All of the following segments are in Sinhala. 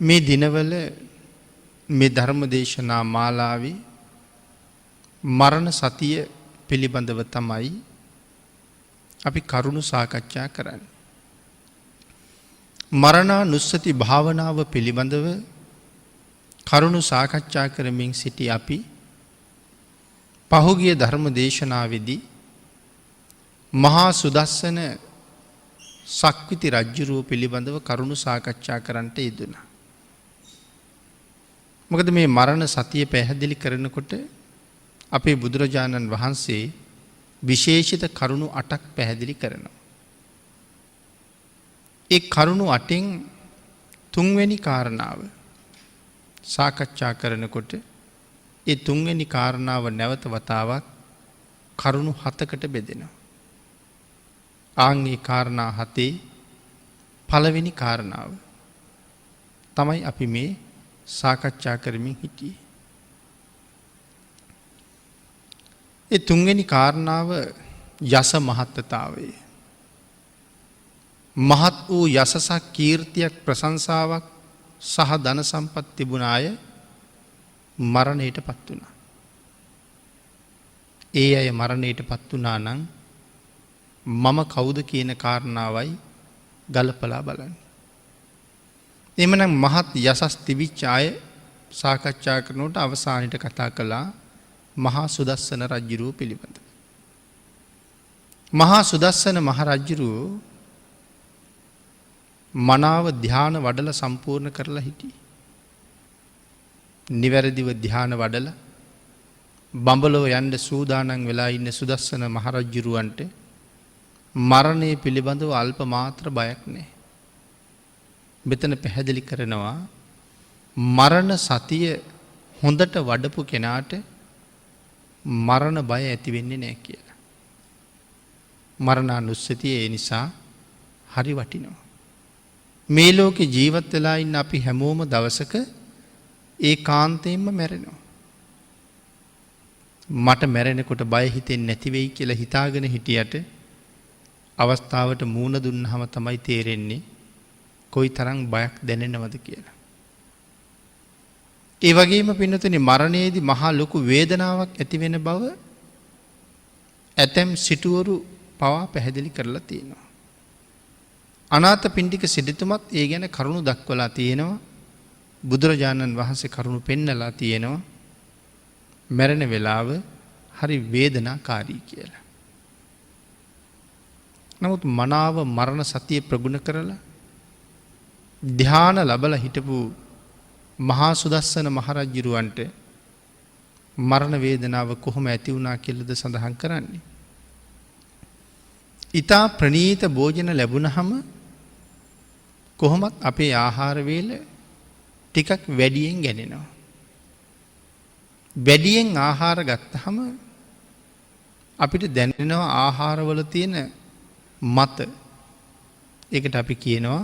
මේ දිනවල මේ ධර්ම දේශනා මාලාවේ මරණ සතිය පිළිබඳව තමයි අපි කරුණු සාකච්ඡා කරන්නේ. මරණානුස්සති භාවනාව පිළිබඳව කරුණු සාකච්ඡා කරමින් සිටි අපි පහුගිය ධර්ම දේශනාවේදී මහා සුදස්සන සක්විති රජ්ජුරුව පිළිබඳව කරුණු සාකච්ඡා කරන්නට යෙදුණා. මොකද මේ මරණ සතිය පැහැදිලි කරනකොට අපේ බුදුරජාණන් වහන්සේ විශේෂිත කරුණු 8ක් පැහැදිලි කරනවා. ඒ කරුණු 8න් තුන්වෙනි කාරණාව සාකච්ඡා කරනකොට ඒ තුන්වෙනි කාරණාව නැවත වතාවක් කරුණු 7කට බෙදෙනවා. ආන්ගේ කාරණා 7 පළවෙනි කාරණාව තමයි අපි මේ සාකච්ඡා කරමින් හිටියේ. ඒ තුන්වෙනි කාරණාව යස මහත්තතාවය. මහත් වූ යසසක් කීර්තියක් ප්‍රශංසාවක් සහ ධන සම්පත් තිබුණ අය මරණයට පත් වුණා. ඒ අය මරණයට පත් වුණා නම් මම කවුද කියන කාරණාවයි ගලපලා බලන්න. එමනම් මහත් යසස් තිබිච්ච අය සාකච්ඡා කරනකොට අවසානයේ කතා කළා මහා සුදස්සන රජුරුව පිළිබඳ. මහා සුදස්සන මහ රජුරුව මනාව ධ්‍යාන වඩලා සම්පූර්ණ කරලා හිටියේ. නිවැරදිව ධ්‍යාන වඩලා බඹලව යන්න සූදානම් වෙලා ඉන්න සුදස්සන මහ රජුරුවන්ට මරණය පිළිබඳව අල්ප මාත්‍ර බයක් නැහැ. මෙතන පැහැදිලි කරනවා මරණ සතිය හොඳට වඩපු කෙනාට මරණ බය ඇති වෙන්නේ නැහැ කියලා. මරණානුස්සතිය ඒ නිසා හරි වටිනවා. මේ ලෝකේ ජීවත් වෙලා ඉන්න අපි හැමෝම දවසක ඒකාන්තයෙන්ම මැරෙනවා. මට මැරෙනකොට බය හිතෙන්නේ නැති වෙයි කියලා හිතාගෙන හිටියට අවස්ථාවට මූණ දුන්නාම තමයි තේරෙන්නේ කොයි තරම් බයක් දැනෙනවද කියලා. ඒ වගේම පින්නතුනි මරණයේදී මහා ලොකු වේදනාවක් ඇති වෙන බව ඇතැම් සිටුවරු පවා පැහැදිලි කරලා තියෙනවා. අනාථපිණ්ඩික සිටුතුමත් ඒ ගැන කරුණු දක්වලා තියෙනවා. බුදුරජාණන් වහන්සේ කරුණු පෙන්නලා තියෙනවා. මරණ වේලාව හරි වේදනාකාරී කියලා. නමුත් මනාව මරණ සතිය ප්‍රගුණ කරලා ධ්‍යාන ලැබලා හිටපු මහා සුදස්සන මහ රජුරවන්ට මරණ වේදනාව කොහොම ඇති වුණා කියලාද සඳහන් කරන්නේ. ඊතා ප්‍රණීත භෝජන ලැබුණහම කොහොමත් අපේ ආහාර වේල ටිකක් වැඩියෙන් ගැනෙනවා. වැඩියෙන් ආහාර ගත්තහම අපිට දැනෙනවා ආහාරවල තියෙන මත. ඒකට අපි කියනවා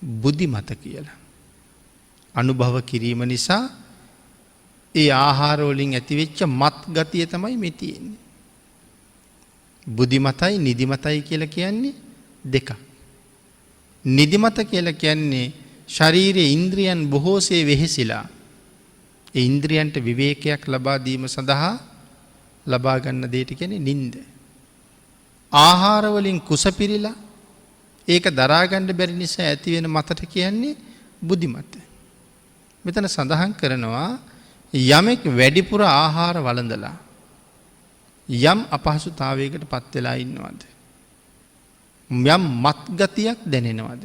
බුද්ධි මත කියලා. අනුභව කිරීම නිසා ඒ ආහාර වලින් ඇතිවෙච්ච මත් ගතිය තමයි මේ තියෙන්නේ. බුද්ධි මතයි නිදි මතයි කියලා කියන්නේ දෙකක්. නිදි මත කියලා කියන්නේ ශරීරයේ ඉන්ද්‍රියන් බොහෝසේ වෙහෙසිලා ඒ ඉන්ද්‍රියන්ට විවේකයක් ලබා දීම සඳහා ලබා ගන්න දෙයට කියන්නේ නිින්ද. ආහාර වලින් කුස පිරීලා ඒක දරා ගන්න බැරි නිසා ඇති වෙන මතට කියන්නේ බුද්ධි මත. මෙතන සඳහන් කරනවා යමෙක් වැඩිපුර ආහාර වළඳලා යම් අපහසුතාවයකට පත් වෙලා ඉන්නවද? යම් මත් ගතියක් දැනෙනවද?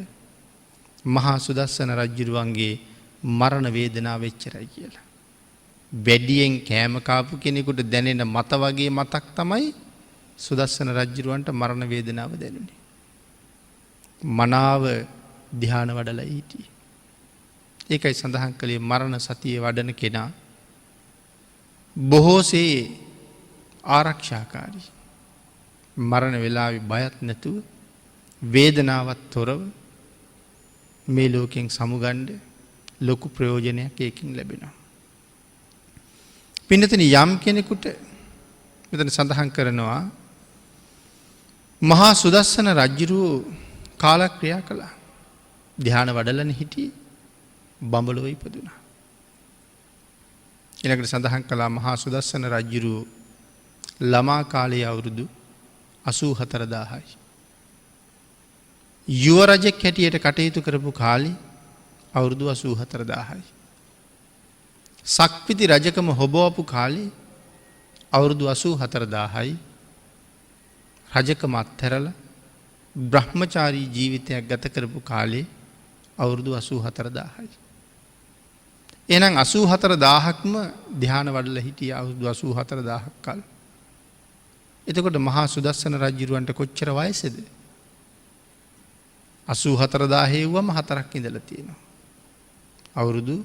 මහා සුදස්සන රජුරුවන්ගේ මරණ වේදනාව එච්චරයි කියලා. වැඩියෙන් කෑම කාපු කෙනෙකුට දැනෙන මත වගේ මතක් තමයි සුදස්සන රජුරුවන්ට මරණ වේදනාව දැනුනේ. මනාව ධ්‍යාන වඩලා හිටියේ. ඒකයි සඳහන් කළේ මරණ සතිය වඩන කෙනා බොහෝසේ ආරක්ෂාකාරී. මරණ වෙලාවේ බයත් නැතුව වේදනාවත් තොරව මේ ලෝකෙන් සමුගන්න ලොකු ප්‍රයෝජනයක් ඒකින් ලැබෙනවා. පින්නතනි යම් කෙනෙකුට මෙතන සඳහන් කරනවා මහා සුදස්සන රජුරු කාලක්‍රියා කළා. ධ්‍යාන වඩලන හිටියේ. බඹලොව ඉපදුනා. ඊළඟට සඳහන් කළා මහා සුදස්සන රජුරු ළමා කාලයේ අවුරුදු 84000යි. යුව රජෙක් හැටියට කටයුතු කරපු කාලේ අවුරුදු 84000යි. සක්විති රජකම හොබවපු කාලේ අවුරුදු 84000යි. රජකම අත්හැරලා බ්‍රහ්මචාරී ජීවිතයක් ගත කරපු කාලේ අවුරුදු 84000යි. එහෙනම් 84000ක්ම ධ්‍යාන වඩලා හිටිය අවුරුදු 84000ක් කල්. එතකොට මහා සුදස්සන රජුරවන්ට කොච්චර වයසද? 84000 හේවුවම 4ක් ඉඳලා තියෙනවා. අවුරුදු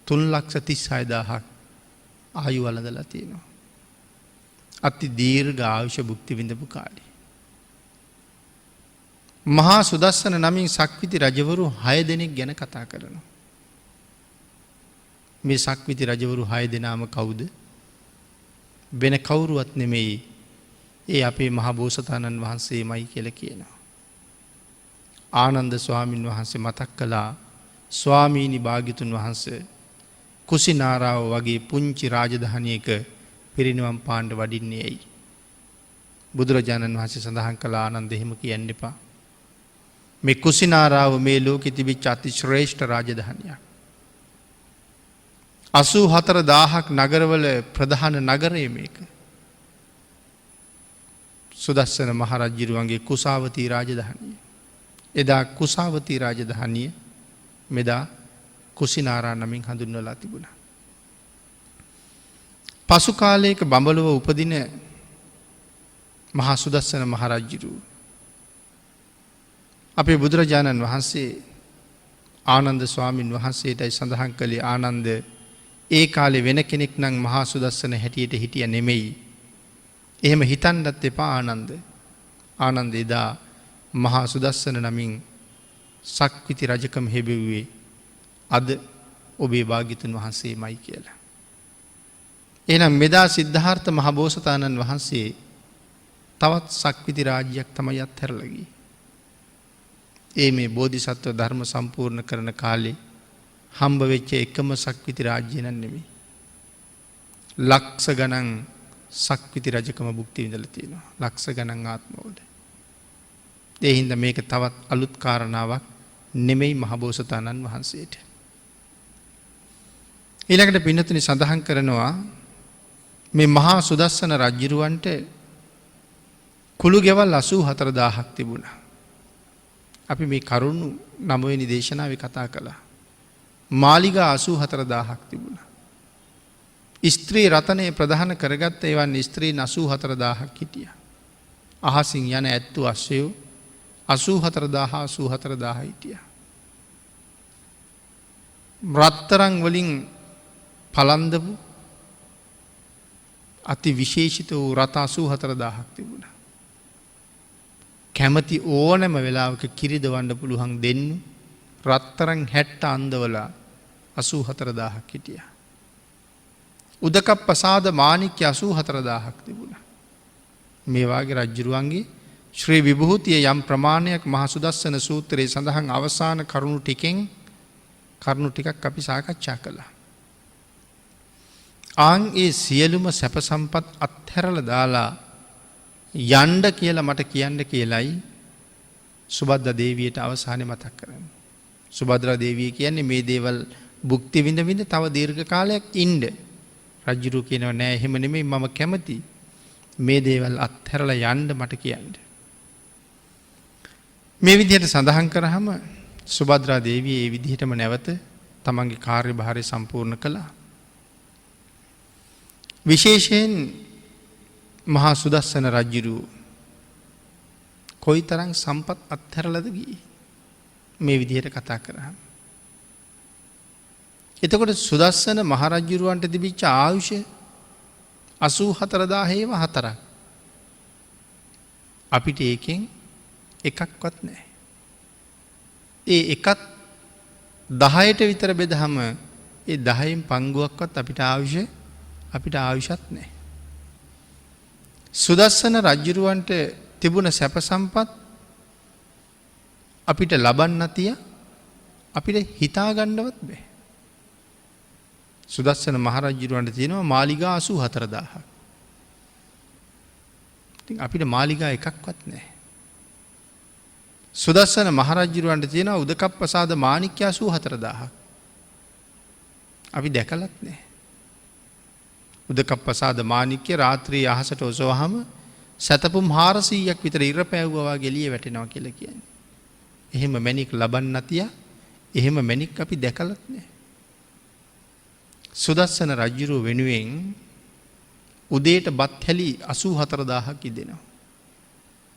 336000ක් ආයු වළඳලා තියෙනවා. අති දීර්ඝ ආයුෂ භුක්ති විඳපු කාලේ. මහා සුදස්සන නමින් සක්විති රජවරු 6 දෙනෙක් ගැන කතා කරනවා. මේ සක්විති රජවරු 6 දෙනාම කවුද? වෙන කවුරුවත් නෙමෙයි. ඒ අපේ මහා බෝසතාණන් වහන්සේමයි කියලා කියනවා. ආනන්ද ස්වාමින් වහන්සේ මතක් කළා ස්වාමීනි භාග්‍යතුන් වහන්සේ කුසිනාරාව වගේ පුංචි රාජධානියක පිරිනිවන් පාන්න වඩින්නේ ඇයි? බුදුරජාණන් වහන්සේ සඳහන් කළ ආනන්ද එහෙම කියන්න එපා. මේ කුසිනාරාව මේ ලෝකෙ තිබිච්ච අති ශ්‍රේෂ්ඨ රාජධානියක්. 84000ක් නගරවල ප්‍රධාන නගරය මේක. සුදස්සන මහරජුරුවන්ගේ කුසාවතී රාජධානිය. එදා කුසාවතී රාජධානිය මෙදා කුසිනාරා නමින් හඳුන්වලා තිබුණා. පසු කාලයක බඹලොව උපදින මහා සුදස්සන මහරජුරුව අපේ බුදුරජාණන් වහන්සේ ආනන්ද ස්වාමින් වහන්සේටයි සඳහන් කළේ ආනන්ද ඒ කාලේ වෙන කෙනෙක් නම් මහා සුදස්සන හැටියට හිටිය නෙමෙයි. එහෙම හිතන්නත් එපා ආනන්ද. ආනන්ද එදා මහා සුදස්සන නමින් සක්විති රජකම හෙබෙව්වේ අද ඔබේ භාග්‍යතුන් වහන්සේමයි කියලා. එහෙනම් මෙදා සිද්ධාර්ථ මහ බෝසතාණන් වහන්සේ තවත් සක්විති රාජ්‍යයක් තමයි අත්හැරලා ගියේ. ඒ මේ බෝධිසත්ව ධර්ම සම්පූර්ණ කරන කාලේ හම්බ වෙච්ච එකම සක්විති රාජ්‍ය නෙමෙයි. ලක්ෂ ගණන් සක්විති රජකම භුක්ති විඳලා තියෙනවා. ලක්ෂ ගණන් ආත්මවල. ඒ හින්දා මේක තවත් අලුත් කාරණාවක් නෙමෙයි මහබෝසතාණන් වහන්සේට. ඊළඟට පින්නතුනි සඳහන් කරනවා මේ මහා සුදස්සන රජුරවන්ට කුළු ගෙවල් 84000ක් තිබුණා. අපි මේ කරුණු 9 වෙනි දේශනාවේ කතා කළා. මාලිගා 84000ක් තිබුණා. ස්ත්‍රී රතනය ප්‍රධාන කරගත්ත එවන් ස්ත්‍රීන් 84000ක් හිටියා. අහසින් යන ඇත්තු අශ්වයෝ 84000 හිටියා. රත්තරන් වලින් පලන්දපු අති විශේෂිත වූ රත 84000ක් තිබුණා. කැමති ඕනෑම වෙලාවක කිරිදවන්න පුළුවන් දෙන්නු රත්තරන් 60 අන්දවලා 84000ක් හිටියා. උදකප්පසාද මාණික්‍ය 84000ක් තිබුණා. මේ වාගේ රජුරුවන්ගේ ශ්‍රී විභූතිය යම් ප්‍රමාණයක් මහා සුදස්සන සූත්‍රයේ සඳහන් අවසාන කරුණු ටිකක් අපි සාකච්ඡා කළා. ආන් ඒ සියලුම සැප සම්පත් අත්හැරලා දාලා යන්න කියලා මට කියන්න කියලයි සුබද්දා දේවියට අවසානයේ මතක් කරන්නේ. සුබද්දා දේවිය කියන්නේ මේ දේවල් භුක්ති විඳ තව දීර්ඝ කාලයක් ඉන්න. රජුරු කියනවා නෑ එහෙම නෙමෙයි මම කැමති මේ දේවල් අත්හැරලා යන්න මට කියන්න. මේ විදිහට සඳහන් කරාම සුබද්දා දේවිය ඒ විදිහටම නැවත තමන්ගේ කාර්යභාරය සම්පූර්ණ කළා. විශේෂයෙන් මහා සුදස්සන රජුරු කොයිතරම් සම්පත් අත්හැරලාද ගියේ මේ විදිහට කතා කරාම. එතකොට සුදස්සන මහරජුරුවන්ට තිබිච්ච ආයුෂ 84000 අපිට ඒකෙන් එකක්වත් නැහැ. ඒ එකත් 10ට විතර බෙදහම ඒ 10න් පංගුවක්වත් අපිට ආයුෂත් නැහැ. සුදස්සන රජුරුවන්ට තිබුණ සැප සම්පත් අපිට ලබන්න තිය අපිට හිතා ගන්නවත් බෑ. සුදස්සන මහරජුරවන්ට තියෙනවා මාලිගා 84000ක්. ඉතින් අපිට මාලිගා එකක්වත් නැහැ. සුදස්සන මහරජුරවන්ට තියෙනවා උදකප්පසාද මාණික්‍ය 84000ක්. අපි දැකලත් නැහැ. උදකප්පසාද මාණික්‍ය රාත්‍රියේ අහසට ඔසවහම සතපුම් 400ක් විතර ඉර පැවුවා වගේ එළිය වැටෙනවා කියලා කියන්නේ. එහෙම මැණික් ලබන්න තියා එහෙම මැණික් අපි දැකලත් නැහැ. සුදස්සන රජුරුව වෙනුවෙන් උදේට බත් හැලි 84000ක් ඉදෙනවා.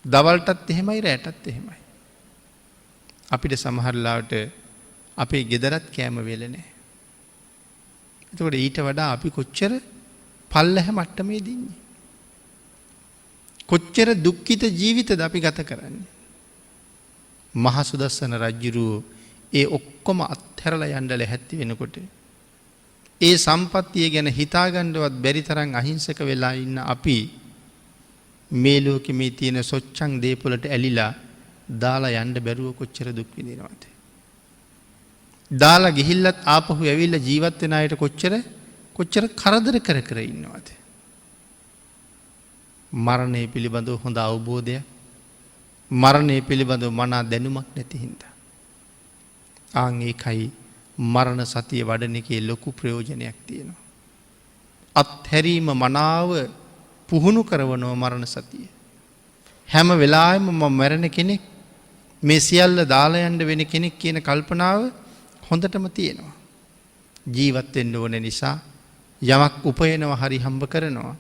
දවල්ටත් එහෙමයි රැටත් එහෙමයි. අපිට සමහර ලාවට අපේ ගෙදරත් කෑම වෙල නැහැ. එතකොට ඊට වඩා අපි කොච්චර පල්ලැහැ මට්ටමේදී ඉන්නේ. කොච්චර දුක්ඛිත ජීවිතද අපි ගත කරන්නේ. මහා සුදස්සන රජුරුව ඒ ඔක්කොම අත්හැරලා යන්න ලැහැත්ති වෙනකොට ඒ සම්පත්තිය ගැන හිතාගන්නවත් බැරි තරම් අහිංසක වෙලා ඉන්න අපි මේ ලෝකෙ මේ තියෙන සොච්චං දේපොළට ඇලිලා දාලා යන්න බැරුව කොච්චර දුක් විඳිනවද? දාලා ගිහිල්ලත් ආපහු ඇවිල්ලා ජීවත් වෙන අයට කොච්චර කරදර කර කර ඉන්නවද? මරණය පිළිබඳව හොඳ අවබෝධයක්, මරණය පිළිබඳව මනා දැනුමක් නැති හින්දා. ආන් ඒකයි මරණ සතිය වඩන එකේ ලොකු ප්‍රයෝජනයක් තියෙනවා. අත්හැරීම මනාව පුහුණු කරවනව මරණ සතිය. හැම වෙලාවෙම මම මැරෙන කෙනෙක්, මේ සියල්ල දාලා යන්න වෙන කෙනෙක් කියන කල්පනාව හොඳටම තියෙනවා. ජීවත් වෙන්න ඕන නිසා යමක් උපයනවා හරි හම්බ කරනවා.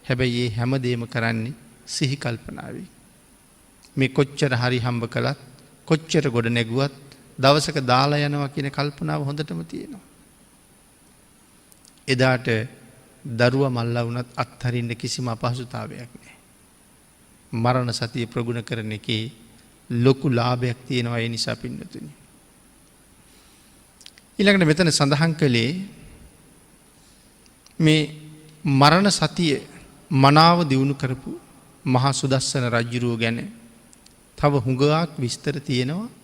හැබැයි ඒ හැමදේම කරන්නේ සිහි කල්පනාවෙන්. මේ කොච්චර හරි හම්බ කළත් කොච්චර ගොඩ නැගුවත් දවසක දාලා යනවා කියන කල්පනාව හොඳටම තියෙනවා. එදාට දරුවා මල්ලා වුණත් අත්හරින්න කිසිම අපහසුතාවයක් නැහැ. මරණ සතිය ප්‍රගුණ කරන එකේ ලොකු ලාභයක් තියෙනවා. ඒ නිසා පින්නතුනි, ඊළඟට මෙතන සඳහන් කළේ මේ මරණ සතිය මනාව දියුණු කරපු මහා සුදස්සන රජුරුව ගැන තව හුඟක් විස්තර තියෙනවා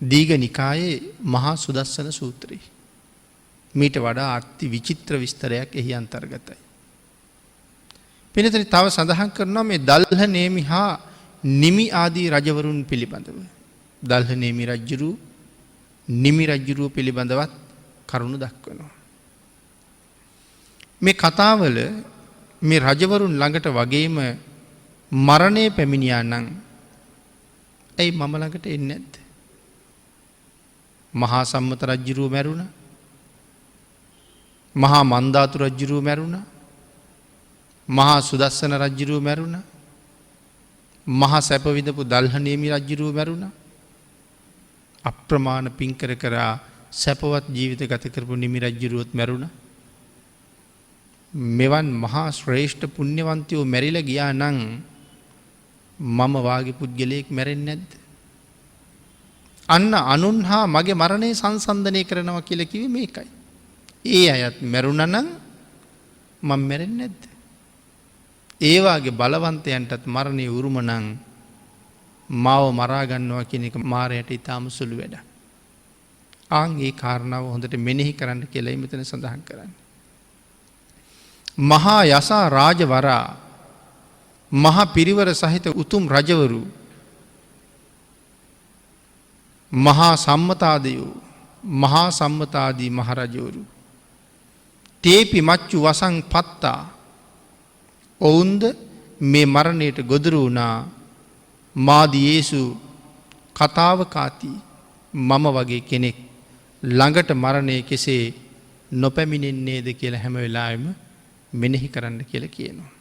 දීඝ නිකායේ මහා සුදස්සන සූත්‍රයේ. මීට වඩා අති විචිත්‍ර විස්තරයක් එහි අන්තර්ගතයි. පින්නතුනි, තව සඳහන් කරනවා මේ දල්හ නේමි හා නිමි ආදී රජවරුන් පිළිබඳව. දල්හ නේමි රජුරුව, නිමි රජුරුව පිළිබඳවත් කරුණු දක්වනවා. මේ කතාවල මේ රජවරුන් ළඟට වගේම මරණය පැමිණියා නම් ඇයි මම ළඟට එන්නේ නැද්ද? මහා සම්මත රජුරුව මැරුණා. මහා මන්දාතු රජුරුව මැරුණා. මහා සුදස්සන රජුරුව මැරුණා. මහා සැප විඳපු දල්හ නේමි රජුරුව මැරුණා. අප්‍රමාණ පින් කර කරා සැපවත් ජීවිත ගත කරපු නිමි රජුරුවත් මැරුණා. මෙවන් මහා ශ්‍රේෂ්ඨ පුණ්‍යවන්තයෝ මැරිලා ගියා නම් මම වාගේ පුද්ගලයෙක් මැරෙන්නේ නැද්ද? අන්න අනුන් හා මගේ මරණය සංසන්දනය කරනවා කියලා කිව්වේ මේකයි. ඒ අයත් මැරුණා නම් මම මැරෙන්නේ නැද්ද? ඒ වාගේ බලවන්තයන්ටත් මරණය උරුම නම් මාව මරා ගන්නවා කියන එක මාරයට ඊටාම සුළු වැඩක්. ආන් ඒ කාරණාව හොඳට මෙනෙහි කරන්න කියලා මෙතන සඳහන් කරන්නේ. මහා යසා රාජවරා, මහා පිරිවර සහිත උතුම් රජවරු, මහා සම්මතාදයෝ, මහා සම්මතාදී මහරජවරු තේපි මච්චු වසං පත්තා, ඔවුන්ද මේ මරණයට ගොදුරු වුණා. මාදියේසු කතාව කාති, මම වගේ කෙනෙක් ළඟට මරණය කෙසේ නොපැමිණෙන්නේද කියලා හැම වෙලාවෙම මෙනෙහි කරන්න කියලා කියනවා.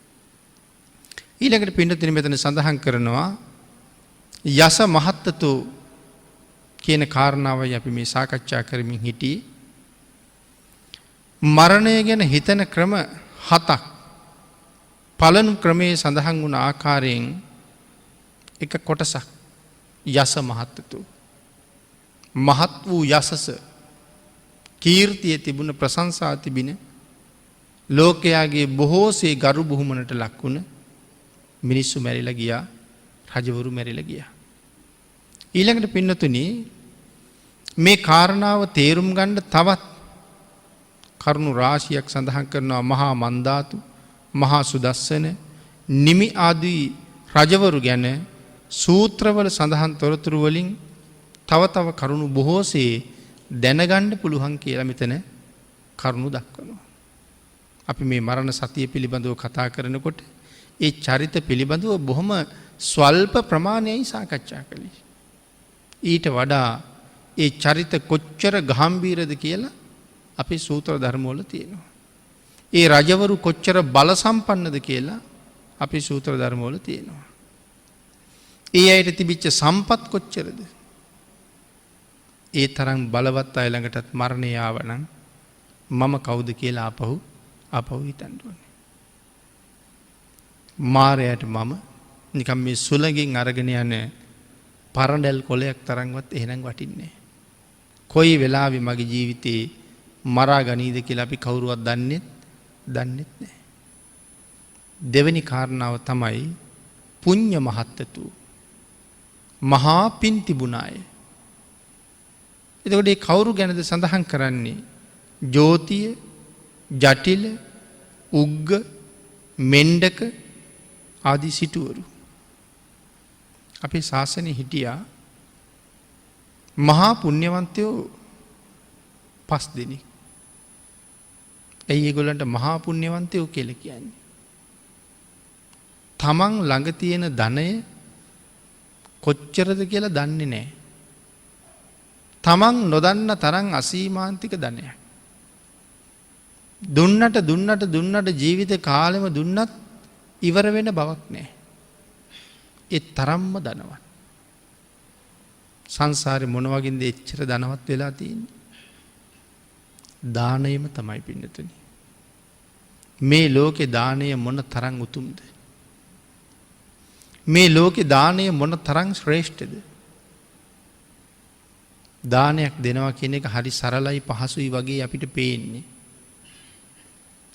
ඊළඟට පින්නතුනි මෙතන සඳහන් කරනවා යස මහත්තතු කියන කාරණාවයි අපි මේ සාකච්ඡා කරමින් හිටියේ. මරණය ගැන හිතන ක්‍රම 7ක්. පළමු ක්‍රමයේ සඳහන් වුණ ආකාරයෙන් එක කොටසක් යස මහත්තතු. මහත් වූ යසස, කීර්තිය තිබුණ, ප්‍රශංසා තිබෙන, ලෝකයාගේ බොහෝසේ ගරු බුහුමනට ලක්වුණ මිනිස්සු මැරිලා ගියා, රජවරු මැරිලා ගියා. ඊළඟට පින්නතුනි මේ කාරණාව තේරුම් ගන්න තවත් කරුණු රාශියක් සඳහන් කරනවා. මහා මන්දාතු, මහා සුදස්සන, නිමි ආදී රජවරු ගැන සූත්‍රවල සඳහන් තොරතුරු වලින් තව තව කරුණු බොහෝසේ දැනගන්න පුළුවන් කියලා මෙතන කරුණු දක්වනවා. අපි මේ මරණ සතිය පිළිබඳව කතා කරනකොට ඒ චරිත පිළිබඳව බොහොම ස්වල්ප ප්‍රමාණයයි සාකච්ඡා කළේ. ඊට වඩා ඒ චරිත කොච්චර ගාම්භීරද කියලා අපේ සූත්‍ර ධර්මවල තියෙනවා. ඒ රජවරු කොච්චර බල සම්පන්නද කියලා අපේ සූත්‍ර ධර්මවල තියෙනවා. ඒ අයට තිබිච්ච සම්පත් කොච්චරද? ඒ තරම් බලවත් අය ළඟටත් මරණය ආවනම් මම කවුද කියලා ආපහු හිතන්න ඕනේ. මාරයට මම නිකම් මේ සුළඟින් අරගෙන යන පරඬල් කොලයක් තරම්වත් එහෙනම් වටින්නේ නැහැ. කොයි වෙලාවෙ මගේ ජීවිතේ මරා ගනීද කියලා අපි කවුරුවත් දන්නෙත් නැහැ. දෙවෙනි කාරණාව තමයි පුඤ්ඤ මහත්තතු. මහා පින් තිබුණ අය. එතකොට මේ කවුරු ගැනද සඳහන් කරන්නේ? ජෝතිය, ජටිල, උග්ග, මෙණ්ඩක ආදී සිටුවරු. අපේ ශාසනයේ හිටියා මහා පුණ්‍යවන්තයෝ 5 දෙනෙක්. ඇයි ඒගොල්ලන්ට මහා පුණ්‍යවන්තයෝ කියලා කියන්නේ? තමන් ළඟ තියෙන ධනය කොච්චරද කියලා දන්නේ නැහැ. තමන් නොදන්න තරම් අසීමාන්තික ධනයක්. දුන්නට ජීවිත කාලෙම දුන්නත් ඉවර වෙන බවක් නැහැ. ඒ තරම්ම ධනවත්. සංසාරේ මොන වගේද එච්චර ධනවත් වෙලා තියෙන්නේ? දානයම තමයි පින්නතුනි. මේ ලෝකේ දානය මොන තරම් උතුම්ද? මේ ලෝකේ දානය මොන තරම් ශ්‍රේෂ්ඨද? දානයක් දෙනවා කියන එක හරි සරලයි පහසුයි වගේ අපිට පේන්නේ.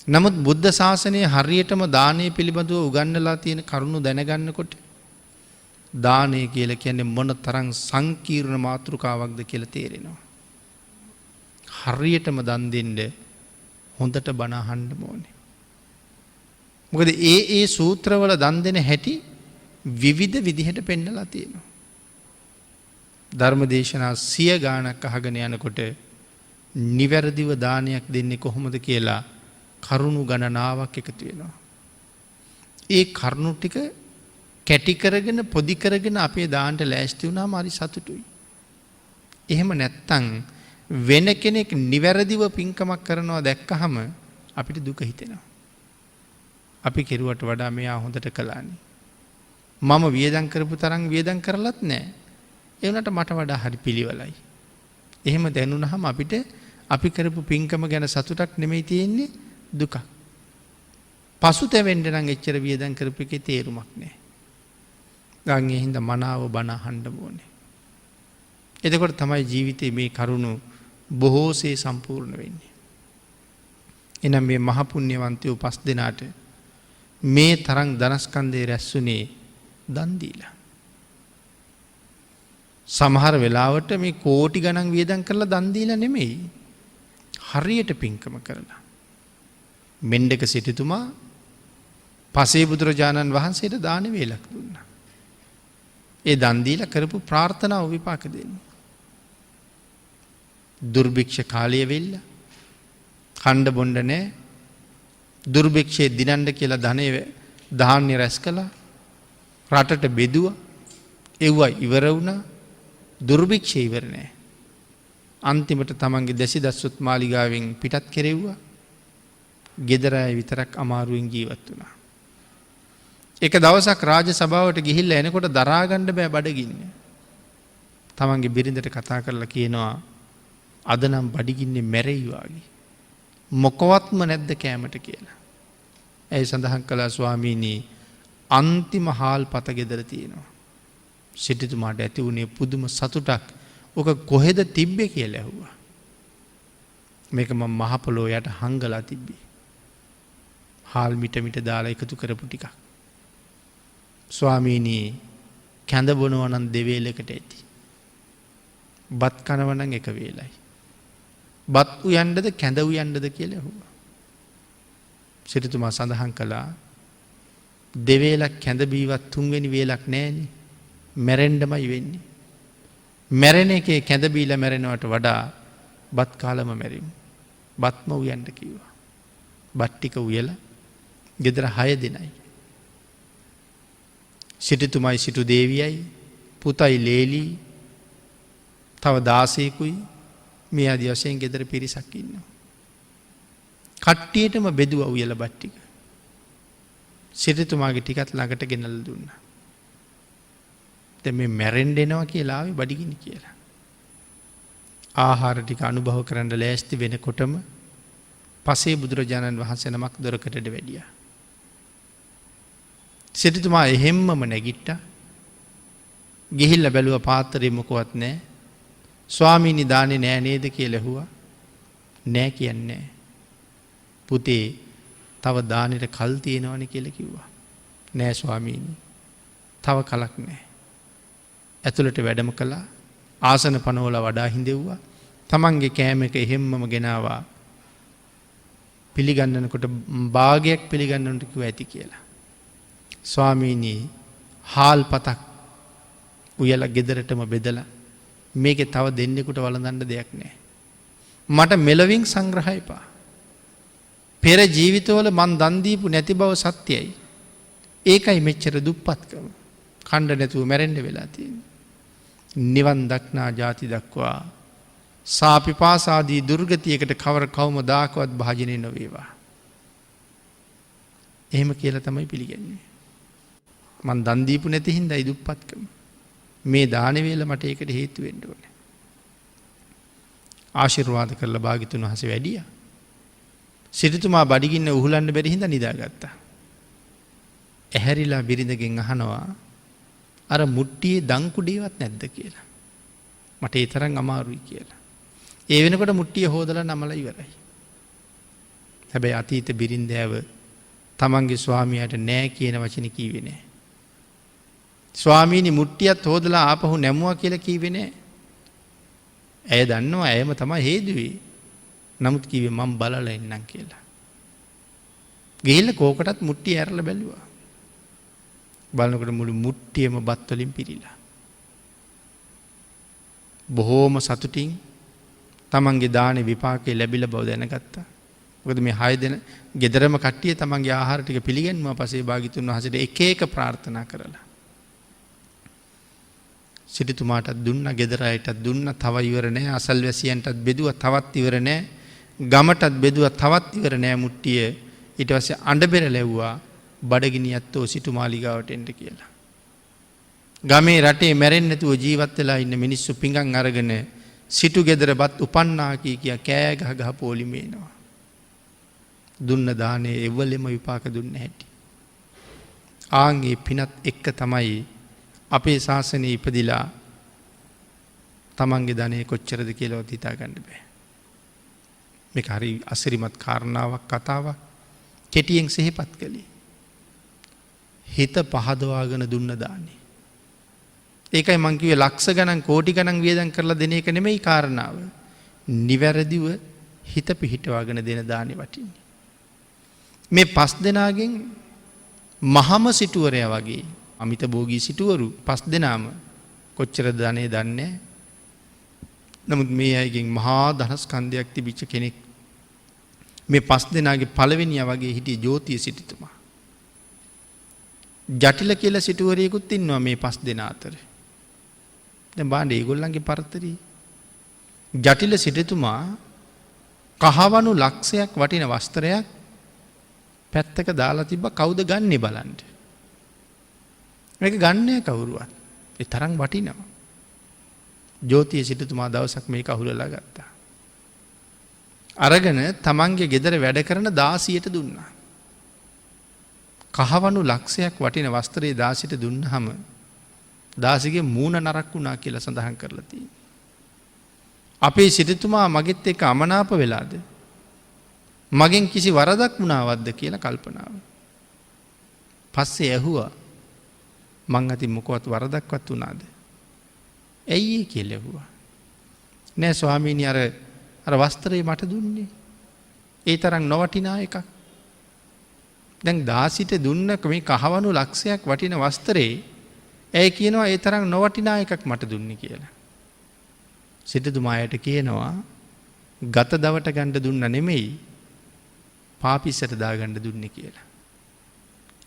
නමුත් බුද්ධ ශාසනය හරියටම දානය පිළිබඳව උගන්වලා තියෙන කරුණු දැනගන්නකොට දානය කියලා කියන්නේ මොන තරම් සංකීර්ණ මාතෘකාවක්ද කියලා තේරෙනවා. හරියටම දන් දෙන්න හොඳට බණ අහන්න ඕනේ. මොකද ඒ සූත්‍රවල දන් දෙන හැටි විවිධ විදිහට පෙන්නලා තියෙනවා. ධර්ම දේශනා 100 ගාණක් අහගෙන යනකොට නිවැරදිව දානයක් දෙන්නේ කොහොමද කියලා කරුණු ගණනාවක් එකතු වෙනවා. ඒ කරුණු ටික කැටි කරගෙන පොඩි කරගෙන අපේ දාන්නට ලෑස්ති වුණාම හරි සතුටුයි. එහෙම නැත්තම් වෙන කෙනෙක් නිවැරදිව පින්කමක් කරනවා දැක්කහම අපිට දුක හිතෙනවා. අපි කෙරුවට වඩා මෙයා හොඳට කළානේ. මම වියදම් කරපු තරම් වියදම් කරලත් නැහැ. ඒ වුණාට මට වඩා හරි පිළිවෙලයි. එහෙම දැනුණාම අපිට අපි කරපු පින්කම ගැන සතුටක් නෙමෙයි තියෙන්නේ දුක. පසුතැවෙන්න නම් එච්චර වියදම් කරපු එකේ තේරුමක් නැහැ. ගාන් ඒ හින්දා මනාව බණ අහන්න ඕනේ. එතකොට තමයි ජීවිතේ මේ කරුණු බොහෝසේ සම්පූර්ණ වෙන්නේ. එනම් මේ මහ පුණ්‍යවන්තයෝ 5 දෙනාට මේ තරම් ධනස්කන්ධය රැස්ුනේ දන් දීලා. සමහර වෙලාවට මේ කෝටි ගණන් වියදම් කරලා දන් දීලා නෙමෙයි. හරියට පින්කම කරලා. මෙණ්ඩක සිටුතුමා පසේ බුදුරජාණන් වහන්සේට දාන වේලක් දුන්නා. ඒ දන් දීලා කරපු ප්‍රාර්ථනාව විපාක දෙන්නේ. දුර්භික්ෂ කාලය වෙilla. කණ්ඩ බොණ්ඩ නැහැ. දුර්භික්ෂයේ දිනන්න කියලා ධාන්‍ය රැස් කළා. රටට බෙදුවා. එව්වා ඉවර වුණා. දුර්භික්ෂය ඉවර නැහැ. අන්තිමට තමන්ගේ දැසිදස්සුත් මාලිගාවෙන් පිටත් කෙරෙව්වා. ගෙදර අය විතරක් අමාරුවෙන් ජීවත් වුණා. එක දවසක් රාජ සභාවට ගිහිල්ලා එනකොට දරා ගන්න බෑ බඩගින්න. තමන්ගේ බිරිඳට කතා කරලා කියනවා අද නම් බඩගින්නේ මැරෙයි වාගේ. මොකවත්ම නැද්ද කෑමට කියලා. ඇයි සඳහන් කළා ස්වාමීනි අන්තිම හාල් පත ගෙදර තියෙනවා. සිටුතුමාට ඇති වුණේ පුදුම සතුටක්. ඔක කොහෙද තිබ්බේ කියලා ඇහුවා. මේක මම මහ පොළොව යට හංගලා තිබ්බේ. හාල් මිට දාලා එකතු කරපු ටිකක්. ස්වාමීනි කැඳ බොනවා නම් දෙවේලකට ඇති. බත් කනවනම් එක වේලයි. බත් උයන්නද කැඳ උයන්නද කියලා ඇහුවා. සිටුතුමා සඳහන් කළා දෙවේලක් කැඳ බීවත් තුන්වෙනි වේලක් නෑනේ. මැරෙන්නමයි වෙන්නේ. මැරෙන එකේ කැඳ බීලා මැරෙනවට වඩා බත් කාලම මැරිමු. බත්ම උයන්න කිව්වා. බත් ටික උයලා ගෙදර 6 දෙනයි. සිටුතුමයි සිටු දේවියයි පුතයි ලේලි තව 16කුයි මේ ආදි වශයෙන් ගෙදර පිරිසක් ඉන්නවා. කට්ටියටම බෙදුවා උයලා බත් ටික. සිටුතුමාගේ ටිකත් ළඟට ගෙනල්ලා දුන්නා. දැන් මේ මැරෙන්න එනවා කියලා ආවේ බඩගිනි කියලා. ආහාර ටික අනුභව කරන්න ලෑස්ති වෙනකොටම පසේ බුදුරජාණන් වහන්සේ නමක් දොරකඩට වැඩියා. සිටුතුමා එහෙම්මම නැගිට්ටා. ගිහිල්ලා බැලුවා පාත්‍රේ මොකවත් නැහැ. ස්වාමීනි දාන්නේ නෑ නේද කියලා ඇහුවා. නෑ කියන්නේ. පුතේ තව දානෙට කල් තියෙනවනේ කියලා කිව්වා. නෑ ස්වාමීනි. තව කලක් නෑ. ඇතුළට වැඩම කළා. ආසන පනවලා වඩා හිඳෙව්වා. තමන්ගේ කෑම එක එහෙම්මම ගෙනාවා. පිළිගන්නනකොට භාගයක් පිළිගන්නට කිව්වා ඇති කියලා. ස්වාමීනි හාල් පතක් උයලා ගෙදරටම බෙදලා මේකේ තව දෙන්නෙකුට වළඳන්න දෙයක් නැහැ. මට මෙලවින් සංග්‍රහය එපා. පෙර ජීවිතවල මං දන් දීපු නැති බව සත්‍යයි. ඒකයි මෙච්චර දුප්පත්කම. කණ්ඩ නැතුව මැරෙන්න වෙලා තියෙන්නේ. නිවන් දක්නා ಜಾති දක්වා සාපිපාසාදී දුර්ගතියකට කවර කවමදාකවත් භාජනය නොවේවා. එහෙම කියලා තමයි පිළිගන්නේ. මං දන් දීපු නැති හින්දායි දුප්පත්කම. මේ දාන වේල මට ඒකට හේතු වෙන්න ඕනේ. ආශිර්වාද කරලා භාග්‍යතුන් වහන්සේ වැඩියා. සිටුතුමා බඩගින්න උහුලන්න බැරි හින්දා නිදාගත්තා. ඇහැරිලා බිරිඳගෙන් අහනවා අර මුට්ටියේ දන් කුඩේවත් නැද්ද කියලා. මට ඒ තරම් අමාරුයි කියලා. ඒ වෙනකොට මුට්ටිය හොදලා නමලා ඉවරයි. හැබැයි අතීත බිරින්දෑව තමන්ගේ ස්වාමියාට නෑ කියන වචනේ කීවේ නෑ. ස්වාමීනි මුට්ටියත් හොදලා ආපහු නැමුවා කියලා කීවේ නෑ. ඇය දන්නවා ඇයම තමයි හේදුවේ. නමුත් කිව්වේ මම බලලා එන්නම් කියලා. ගිහිල්ලා කෝකටත් මුට්ටිය ඇරලා බැලුවා. බලනකොට මුළු මුට්ටියම බත් වලින් පිරීලා. බොහෝම සතුටින් තමන්ගේ දානේ විපාකේ ලැබිලා බව දැනගත්තා. මොකද මේ 6 දෙනා ගෙදරම කට්ටිය තමන්ගේ ආහාර ටික පිළිගන්නවා පස්සේ භාග්‍යතුන් වහන්සේට එක එක ප්‍රාර්ථනා කරලා. සිටුතුමාටත් දුන්නා, ගෙදර අයටත් දුන්නා, තව ඉවර නැහැ. අසල්වැසියන්ටත් බෙදුවා, තවත් ඉවර නැහැ. ගමටත් බෙදුවා, තවත් ඉවර නැහැ මුට්ටිය. ඊට පස්සේ අඬබෙර ලැබුවා බඩගිනි ඇත්තෝ සිටුමාලිගාවට එන්න කියලා. ගමේ රටේ මැරෙන්නේ නැතුව ජීවත් වෙලා ඉන්න මිනිස්සු පිඟන් අරගෙන සිටු ගෙදර බත් උපන්නා කිය කෑ ගහ ගහ පොලිමේ එනවා. දුන්න දානේ එවලෙම විපාක දුන්න හැටි. ආන්ගේ පිනත් එක්ක තමයි අපේ ශාසනයේ ඉපදිලා තමන්ගේ ධනෙ කොච්චරද කියලාවත් හිතා ගන්න බෑ. මේක හරි අසිරිමත් කාරණාවක්, කතාවක්. කෙටියෙන් සිහිපත් කළේ. හිත පහදවාගෙන දුන්න දානේ. ඒකයි මං කිව්වේ ලක්ෂ ගණන් කෝටි ගණන් වියදම් කරලා දෙන එක නෙමෙයි කාරණාව. නිවැරදිව හිත පිහිටවාගෙන දෙන දානේ වටින්නේ. මේ 5 දෙනාගෙන් මහම සිටුවරයා වගේ අමිත භෝගී සිටුවරු 5 දෙනාම කොච්චර ධනෙ දන්නේ. නමුත් මේ අයගෙන් මහා ධනස්කන්ධයක් තිබිච්ච කෙනෙක් මේ 5 දෙනාගේ පළවෙනියා වගේ හිටිය ජෝතිය සිටුතුමා. ජටිල කියලා සිටුවරියකුත් ඉන්නවා මේ 5 දෙනා අතර. දැන් බලන්න ඒගොල්ලන්ගේ පරතරي. ජටිල සිටුතුමා කහවණු ලක්ෂයක් වටින වස්ත්‍රයක් පැත්තක දාලා තිබ්බ කවුද ගන්නෙ බලන්න. මේක ගන්නෑ කවුරුවත්. ඒ තරම් වටිනවා. ජෝතිය සිටුතුමා දවසක් මේක අහුලලා ගත්තා. අරගෙන තමන්ගේ ගෙදර වැඩ කරන දාසියට දුන්නා. කහවණු ලක්ෂයක් වටින වස්ත්‍රයේ දාසියට දුන්නාම දාසිගේ මූණ නරක් වුණා කියලා සඳහන් කරලා තියෙනවා. අපේ සිටුතුමා මගෙත් එක්ක අමනාප වෙලාද? මගෙන් කිසි වරදක් වුණාවද්ද කියලා කල්පනාව. පස්සේ ඇහුවා මං අතින් මොකවත් වරදක්වත් වුණාද? ඇයි කියලා ඇහුවා. නෑ ස්වාමීනි අර වස්ත්‍රය මට දුන්නේ. ඒ තරම් නොවටිනා එකක්. දැන් දාසිට දුන්න මේ කහවණු ලක්ෂයක් වටින වස්ත්‍රේ ඇයි කියනවා ඒ තරම් නොවටිනා එකක් මට දුන්නේ කියලා. සිටුතුමායට කියනවා ගත දවට ගන්න දුන්න නෙමෙයි පාපිස්සට දාගන්න දුන්නේ කියලා.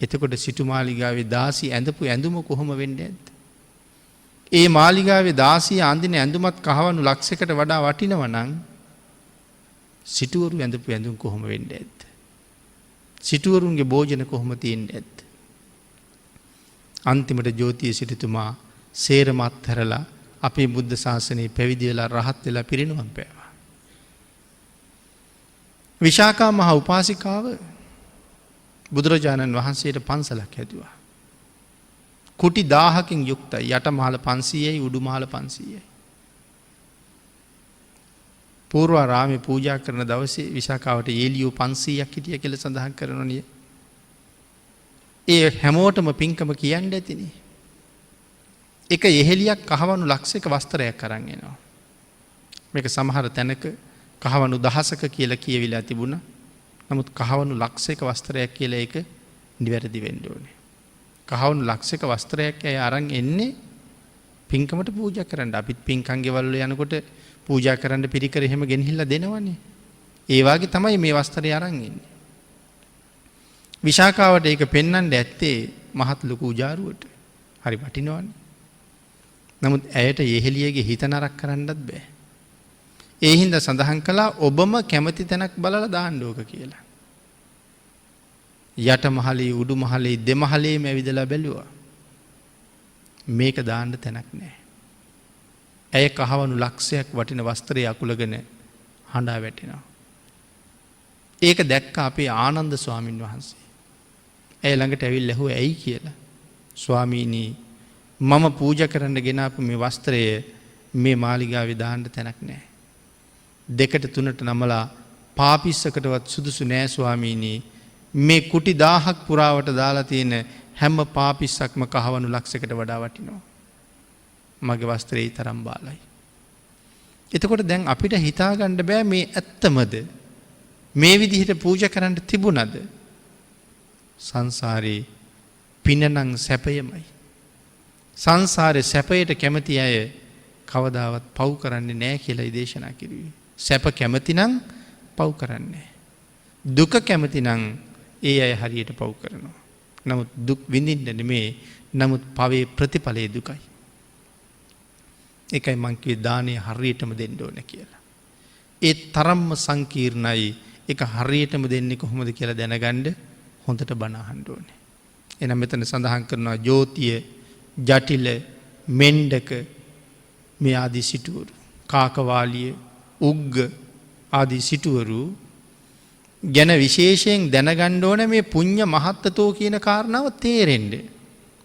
එතකොට සිටු මාලිගාවේ දාසි ඇඳපු ඇඳුම කොහොම වෙන්නේ නැද්ද? ඒ මාලිගාවේ දාසිය අඳින ඇඳුමත් කහවණු ලක්ෂයකට වඩා වටිනවා නම් සිටුවරු ඇඳපු ඇඳුම් කොහොම වෙන්නේ නැද්ද? සිටුවරුන්ගේ භෝජන කොහොම තියෙන්නේ නැද්ද? අන්තිමට ජෝතිය සිටුතුමා සේරමත් හැරලා අපේ බුද්ධ ශාසනයේ පැවිදි වෙලා රහත් වෙලා පිරිනිවන් පෑවා. විශාකා මහ උපාසිකාව බුදුරජාණන් වහන්සේට පන්සලක් හැදුවා. කුටි 1000කින් යුක්තයි. යට මහල 500යි උඩු මහල 500යි. පූර්වාරාමේ පූජා කරන දවසේ විශාකාවට ඒලියෝ 500ක් හිටිය කියලා සඳහන් කරනෝනිය. ඒ හැමෝටම පින්කම කියන්න ඇතිනේ. එක එහෙලියක් කහවණු ලක්ෂයක වස්ත්‍රයක් අරන් එනවා. මේක සමහර තැනක කහවණු දහසක කියලා කියවිලා තිබුණා. නමුත් කහවණු ලක්ෂයක වස්ත්‍රයක් කියලා ඒක නිවැරදි වෙන්න ඕනේ. කහවණු ලක්ෂයක වස්ත්‍රයක් අය අරන් එන්නේ පින්කමට පූජා කරන්න. අපිත් පින්කම් ගෙවල් වල යනකොට පූජා කරන්න පිරිකර එහෙම ගෙනහිල්ලා දෙනවනේ. ඒ වගේ තමයි මේ වස්ත්‍රය අරන් එන්නේ. විශාකාවට ඒක පෙන්වන්න ඇත්තේ මහත් ලොකු උජාරුවට. හරි වටිනවනේ. නමුත් ඇයට යෙහෙලියගේ හිත නරක කරන්නත් බෑ. ඒ හින්දා සඳහන් කළා ඔබම කැමති තැනක් බලලා දාන්න ඕක කියලා. යට මහලේ උඩු මහලේ දෙමහලේම ඇවිදලා බැලුවා. මේක දාන්න තැනක් නැහැ. ඇය කහවණු ලක්ෂයක් වටින වස්ත්‍රය අකුලගෙන හඬා වැටෙනවා. ඒක දැක්ක අපේ ආනන්ද ස්වාමින් වහන්සේ. ඇය ළඟට ඇවිල්ලා ඇහුවා ඇයි කියලා. ස්වාමීනි මම පූජා කරන්න ගෙනාපු මේ වස්ත්‍රය මේ මාලිගාවේ දාන්න තැනක් නැහැ. 2ට 3ට නමලා පාපිස්සකටවත් සුදුසු නෑ ස්වාමීනි. මේ කුටි 1000ක් පුරාවට දාලා තියෙන හැම පාපිස්සක්ම කහවණු ලක්ෂයකට වඩා වටිනවා. මගේ වස්ත්‍රේ තරම් බාලයි. එතකොට දැන් අපිට හිතා ගන්න බෑ මේ ඇත්තමද? මේ විදිහට පූජා කරන්න තිබුණද? සංසාරේ පිනනම් සැපයමයි. සංසාරේ සැපයට කැමති අය කවදාවත් පව් කරන්නේ නැහැ කියලායි දේශනා කිරුවේ. සැප කැමති නම් පව් කරන්නේ. දුක කැමති නම් ඒ අය හරියට පව් කරනවා. නමුත් දුක් විඳින්න නෙමේ. නමුත් පවේ ප්‍රතිඵලයේ දුකයි. ඒකයි මං කිව්වේ දානය හරියටම දෙන්න ඕන කියලා. ඒ තරම්ම සංකීර්ණයි. ඒක හරියටම දෙන්නේ කොහොමද කියලා දැනගන්න හොඳට බණ අහන්න ඕනේ. එහෙනම් මෙතන සඳහන් කරනවා ජෝතිය, ජටිල, මෙණ්ඩක මේ ආදී සිටුවරු, කාකවාලිය, උග්ග ආදී සිටුවරු ගැන විශේෂයෙන් දැනගන්න ඕනේ මේ පුඤ්ඤ මහත්තතෝ කියන කාරණාව තේරෙන්න.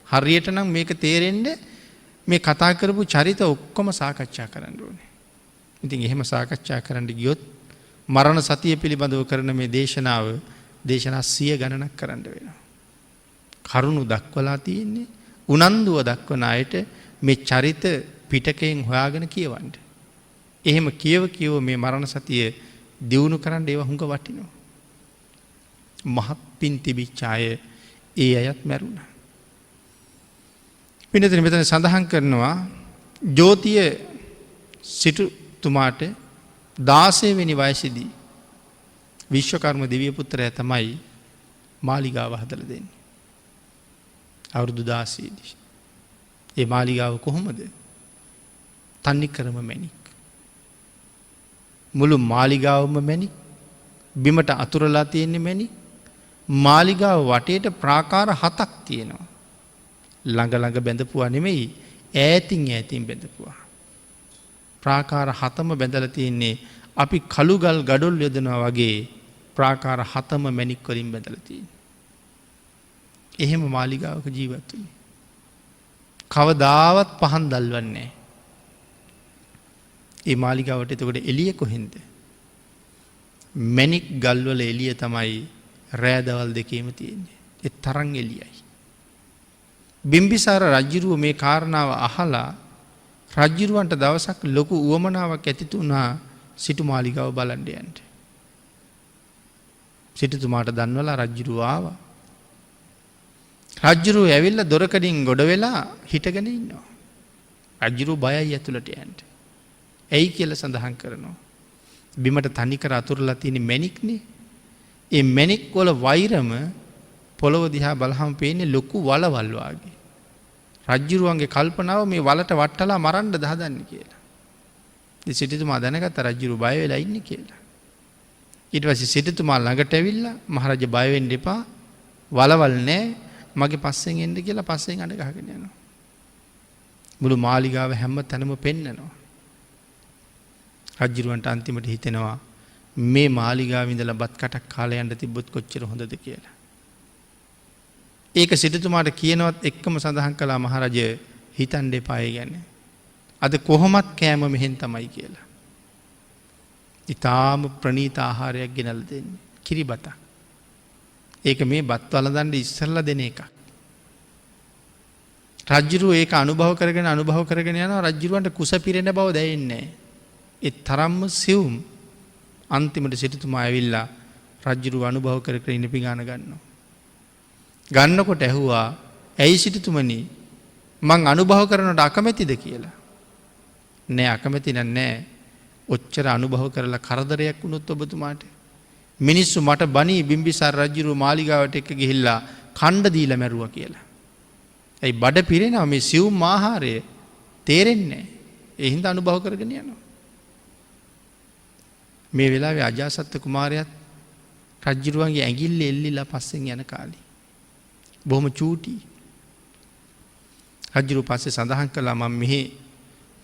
හරියට නම් මේක තේරෙන්න මේ කතා කරපු චරිත ඔක්කොම සාකච්ඡා කරන්න ඕනේ. ඉතින් එහෙම සාකච්ඡා කරන්න ගියොත් මරණ සතිය පිළිබඳව කරන මේ දේශනා 100 ගණනක් කරන්න වෙනවා. කරුණු දක්වලා තියෙන්නේ උනන්දුව දක්වන අයට මේ චරිත පිටකයෙන් හොයාගෙන කියවන්න. එහෙම කියව මේ මරණ සතිය දියුණු කරන්න ඒව හුඟ වටිනවා. මහත් පින් තිබිච්ච අය ඒ අයත් මැරුණා. පින්නතේ මෙතන සඳහන් කරනවා ජෝතිය සිටුතුමාට 16 වෙනි වයසේදී විශ්වකර්ම දිව්‍ය පුත්‍රයා තමයි මාලිගාව හදලා දෙන්නේ. අවුරුදු 16 දී. ඒ මාලිගාව කොහොමද? තන්නිකරම මැණික්. මුළු මාලිගාවම මැණික්. බිමට අතුරලා තියෙන්නේ මැණික්. මාලිගාව වටේට ප්‍රාකාර 7ක් තියෙනවා. ළඟ බැඳපුවා නෙමෙයි ඈතින් බැඳපුවා. ප්‍රාකාර 7ම බැඳලා තියෙන්නේ අපි කළුගල් ගඩොල් යදනවා වගේ ප්‍රාකාර 7ම මැණික් වලින් බැඳලා තියෙන්නේ. එහෙම මාලිගාවක ජීවත් වෙන්නේ. කවදාවත් පහන් දැල්වන්නේ නැහැ. ඒ මාලිගාවට එතකොට එළිය කොහෙන්ද? මැණික් ගල් වල එළිය තමයි රෑ දවල් දෙකේම තියෙන්නේ. ඒ තරම් එළියයි. බිම්බිසාර රජුරුව මේ කාරණාව අහලා රජ්ජුරුවන්ට දවසක් ලොකු උවමනාවක් ඇතිතුනා සිටු මාලිගාව බලන්ඩයන්ට. සිටතුමාට දන්වලා රජ්ජුරුව ආවා. රජ්ජුරුව ඇවිල්ල දොරකඩින් ගොඩ වෙලා හිටගෙන ඉන්නවා. රජ්ජුරුව බයයි ඇතුළට යන්ට. ඇයි කියල සඳහන් කරනවා. බිමට තනිකර අතුරලා තියෙන මැණික්නේ. ඒ මැණික් වල වෛරම පොළොව දිහා බලහම පේන්නේ ලොකු වලවල් වාගේ. රජ්ජුරුවන්ගේ කල්පනාව මේ වලට වට්ටලා මරන්න දහදන්නේ කියලා. ඉතින් සිටුතුමා දැනගත්ත රජ්ජුරුව බය වෙලා ඉන්නේ කියලා. ඊට පස්සේ සිටුතුමා ළඟට ඇවිල්ලා මහරජා බය වෙන්න එපා. වලවල් නැහැ. මගේ පස්සෙන් එන්න කියලා පස්සෙන් අඬ ගහගෙන යනවා. මුළු මාලිගාව හැම තැනම පෙන්නනවා. රජ්ජුරුවන්ට අන්තිමට හිතෙනවා මේ මාලිගාවේ ඉඳලා බත් කටක් කාලා යන්න තිබ්බොත් කොච්චර හොඳද කියලා. ඒක සිටුතුමාට කියනවත් එක්කම සඳහන් කළා මහරජය හිතන්න එපා ඒ ගැන. අද කොහොමත් කෑම මෙහෙන් තමයි කියලා. ඊටාම ප්‍රණීත ආහාරයක් ගෙනල්ලා දෙන්නේ. කිරිබතක්. ඒක මේ බත් වළඳන්න ඉස්සෙල්ලා දෙන එකක්. රජ්ජුරුව ඒක අනුභව කරගෙන යනවා. රජ්ජුරුවන්ට කුස පිරෙන බව දැනෙන්නේ නැහැ. ඒ තරම්ම සිවුම්. අන්තිමට සිටුතුමා ඇවිල්ලා රජ්ජුරුව අනුභව කර ඉන්න පිඟාන ගන්නවා. ගන්නකොට ඇහුවා ඇයි සිටුතුමනි මං අනුභව කරනට අකමැතිද කියලා. නෑ අකමැති නෑ. ඔච්චර අනුභව කරලා කරදරයක් වුණොත් ඔබතුමාට. මිනිස්සු මට බණී බිම්බිසාර රජ්ජුරුව මාලිගාවට එක්ක ගිහිල්ලා කණ්ඩ දීලා මැරුවා කියලා. ඇයි බඩ පිරෙනවා මේ සිවුම් ආහාරය තේරෙන්නේ නැහැ. ඒ හින්දා අනුභව කරගෙන යනවා. මේ වෙලාවේ අජාසත්ත කුමාරයාත් රජ්ජුරුවන්ගේ ඇඟිල්ල එල්ලිලා පස්සෙන් යන කාලේ. බොහොම චූටි. රජ්ජුරුව පස්සේ සඳහන් කළා මම මෙහි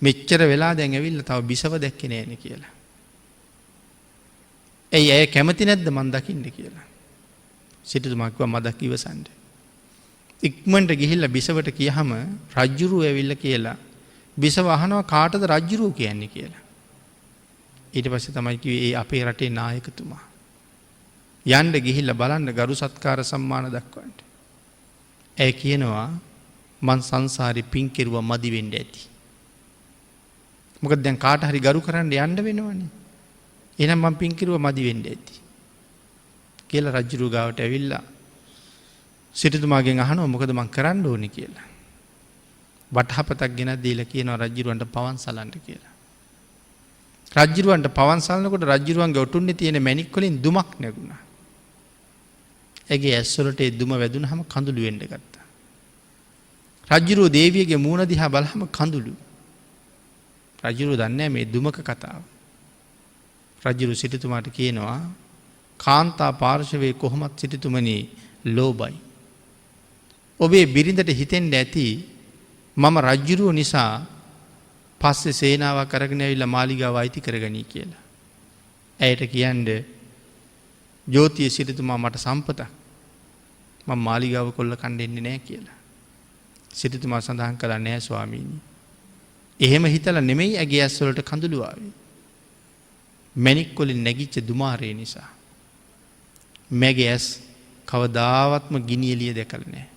මෙච්චර වෙලා දැන් ඇවිල්ලා තව බිසව දැක්කේ නෑනේ කියලා. ඇයි කැමති නැද්ද මන් දකින්න කියලා. සිටුතුමා කිව්වා මදක් ඉවසන්න. ඉක්මනට ගිහිල්ලා බිසවට කියහම රජ්ජුරුව ඇවිල්ලා කියලා බිසව අහනවා කාටද රජ්ජුරුව කියන්නේ කියලා. ඊට පස්සේ තමයි කිව්වේ ඒ අපේ රටේ නායකතුමා. යන්න ගිහිල්ලා බලන්න ගරු සත්කාර සම්මාන දක්වන්න. ඇය කියනවා මං සංසාරේ පින් කෙරුවා මදි වෙන්න ඇති. මොකද දැන් කාට හරි ගරු කරන්න යන්න වෙනවනේ. එහෙනම් මං පින් කෙරුවා මදි වෙන්න ඇති. කියලා රජුරු ගාවට ඇවිල්ලා සිටුතුමාගෙන් අහනවා මොකද මං කරන්න ඕනේ කියලා. වටහපතක් ගෙනත් දීලා කියනවා රජුරවන්ට පවන් සලන්න කියලා. රජුරවන්ට පවන් සලනකොට රජුරවන්ගේ ඔටුන්නේ තියෙන මැණික් වලින් දුමක් නැගුණා. ඇගේ ඇස් වලට ඒ දුම වැදුනහම කඳුළු වෙන්න ගත්තා. රජුරෝ දේවියගේ මූණ දිහා බලහම කඳුළු. රජුරෝ දන්නේ මේ දුමක කතාව. රජුරු සිටුතුමාට කියනවා කාන්තා පාර්ශවයේ කොහොමත් සිටුතුමනි ලෝභයි. ඔබේ බිරිඳට හිතෙන්න ඇති මම රජුරුව නිසා පස්සේ සේනාවක් අරගෙන ඇවිල්ලා මාලිගාව අයිති කරගනී කියලා. ඇයට කියන්නේ ජෝතිය සිටුතුමා මට සම්පතක්. මම මාලිගාව කොල්ල කණ්ඩෙන්නේ නැහැ කියලා. සිටුතුමා සඳහන් කළා නෑ ස්වාමීනි. එහෙම හිතලා නෙමෙයි ඇගේ ඇස් වලට කඳුළු ආවේ. මැණික් වලින් නැගිච්ච දුමාරේ නිසා. මගේ ඇස් කවදාවත්ම ගිනි එළිය දැකලා නැහැ.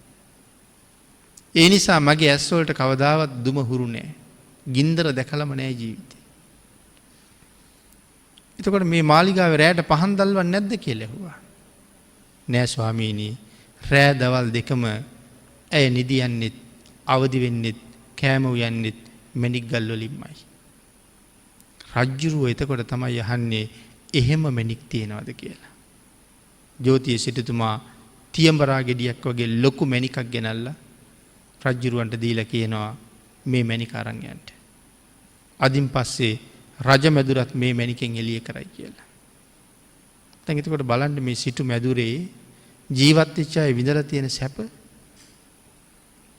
ඒ නිසා මගේ ඇස් වලට කවදාවත් දුම හුරු නැහැ. ගින්දර දැකලම නැහැ ජීවිතේ. එතකොට මේ මාලිගාවේ රැයට පහන් දැල්වන්නේ නැද්ද කියලා ඇහුවා. නෑ ස්වාමීනි. රෑ දවල් දෙකම ඇය නිදියන්නෙත් අවදි වෙන්නෙත් කෑම උයන්නෙත් මැණික් ගල් වලින්මයි. රජ්ජුරුව එතකොට තමයි අහන්නේ එහෙම මැණික් තියනවද කියලා. ජෝතිය සිටුතුමා තියඹරා ගෙඩියක් වගේ ලොකු මැණිකක් ගෙනල්ලා රජ්ජුරුවන්ට දීලා කියනවා මේ මැණික අරන් යන්න. අදින් පස්සේ රජ මැදුරත් මේ මැණිකෙන් එළිය කරයි කියලා. දැන් එතකොට බලන්න මේ සිටු මැදුරේ ජීවත් වෙච්ච අය විඳලා තියෙන සැප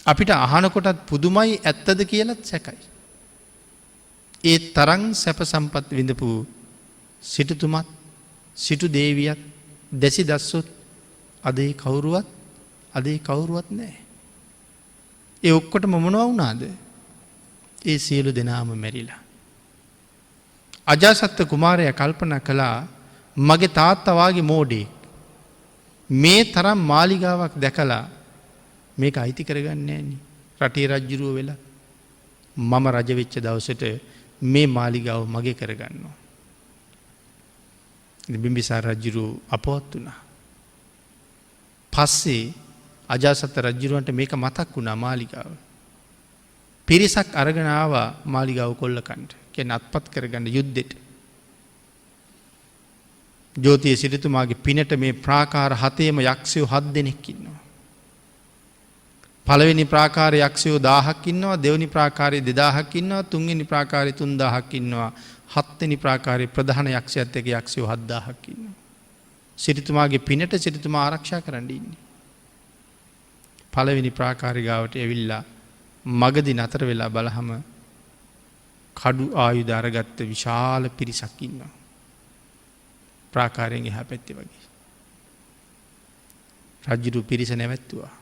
අපිට අහනකොටත් පුදුමයි ඇත්තද කියලාත් සැකයි. ඒ තරම් සැප සම්පත් විඳපු සිටුතුමත් සිටු දේවියත් දැසි දස්සොත් අද ඒ කවුරුවත් නැහැ. ඒ ඔක්කොටම මොනවා වුණාද? ඒ සියලු දෙනාම මැරිලා. අජාසත්ත කුමාරයා කල්පනා කළා මගේ තාත්තා වාගේ මෝඩෙක් මේ තරම් මාලිගාවක් දැකලා මේක අයිති කරගන්නේ නැන්නේ. රටේ රජුරුව වෙලා මම රජවෙච්ච දවසට මේ මාලිගාව මගේ කරගන්නවා. බිම්බිසාර රජ්ජුරු අපවත් වුණා. පස්සේ අජාසත්ත රජ්ජුරුවන්ට මේක මතක් වුණා මාලිගාව. පිරිසක් අරගෙන ආවා මාලිගාව කොල්ලකන්ට. කියන්නේ අත්පත් කරගන්න යුද්ධෙට. ජෝතිය සිටුතුමාගේ පිනට මේ ප්‍රාකාර 7ේම යක්ෂයෝ 7 දෙනෙක් ඉන්නවා. පළවෙනි ප්‍රාකාරයේ යක්ෂයෝ 1000ක් ඉන්නවා, දෙවෙනි ප්‍රාකාරයේ 2000ක් ඉන්නවා, තුන්වෙනි ප්‍රාකාරයේ 3000ක් ඉන්නවා, හත්වෙනි ප්‍රාකාරයේ ප්‍රධාන යක්ෂයාත් එක්ක යක්ෂයෝ 7000ක් ඉන්නවා. සිටුතුමාගේ පිනට සිටුතුමා ආරක්ෂා කරන්න ඉන්නේ. පළවෙනි ප්‍රාකාරය ගාවට ඇවිල්ලා මගදී නතර වෙලා බලහම කඩු ආයුධ අරගත්ත විශාල පිරිසක් ඉන්නවා. ප්‍රාකාරයෙන් එහා පැත්තේ වගේ. රජුරු පිරිස නැවැත්තුවා.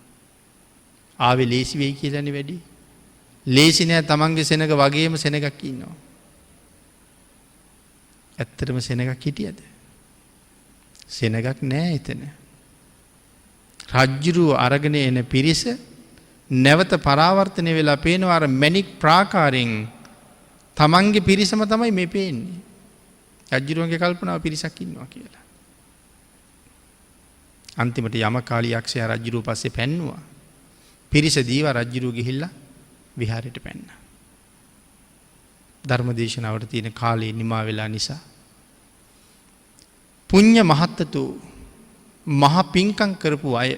ආවේ ලේසි වෙයි කියලානේ වැඩි. ලේසි නෑ තමන්ගේ සෙනග වගේම සෙනගක් ඉන්නවා. ඇත්තටම සෙනගක් හිටියද? සෙනගක් නෑ එතන. රජ්ජුරු අරගෙන එන පිරිස නැවත පරාවර්තනය වෙලා පේනවා අර මැණික් ප්‍රාකාරයෙන් තමන්ගේ පිරිසම තමයි මේ පේන්නේ. රජ්ජුරුවන්ගේ කල්පනාව පිරිසක් ඉන්නවා කියලා. අන්තිමට යමකාලී යක්ෂයා රජ්ජුරුව පස්සේ පැන්නුවා. පිරිස දීවා රජ්ජුරුව ගිහිල්ලා විහාරයට පැන්නා. ධර්ම දේශනාවට තියෙන කාලේ නිමා වෙලා නිසා පුඤ්ඤ මහත්තතු මහ පිංකම් කරපු අය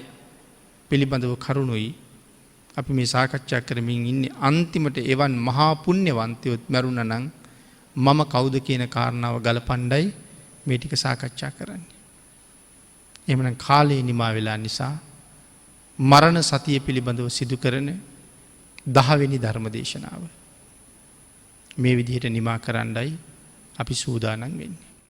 පිළිබඳව කරුණුයි අපි මේ සාකච්ඡා කරමින් ඉන්නේ. අන්තිමට එවන් මහා පුණ්‍යවන්තයොත් මරුණා නම් මම කවුද කියන කාරණාව ගලපණ්ඩයි මේ ටික සාකච්ඡා කරන්නේ. එහෙමනම් කාලේ නිමා වෙලා නිසා මරණ සතිය පිළිබඳව සිදු කරන 10 වෙනි ධර්ම දේශනාව මේ විදිහට නිමා කරන්නයි අපි සූදානම් වෙන්නේ.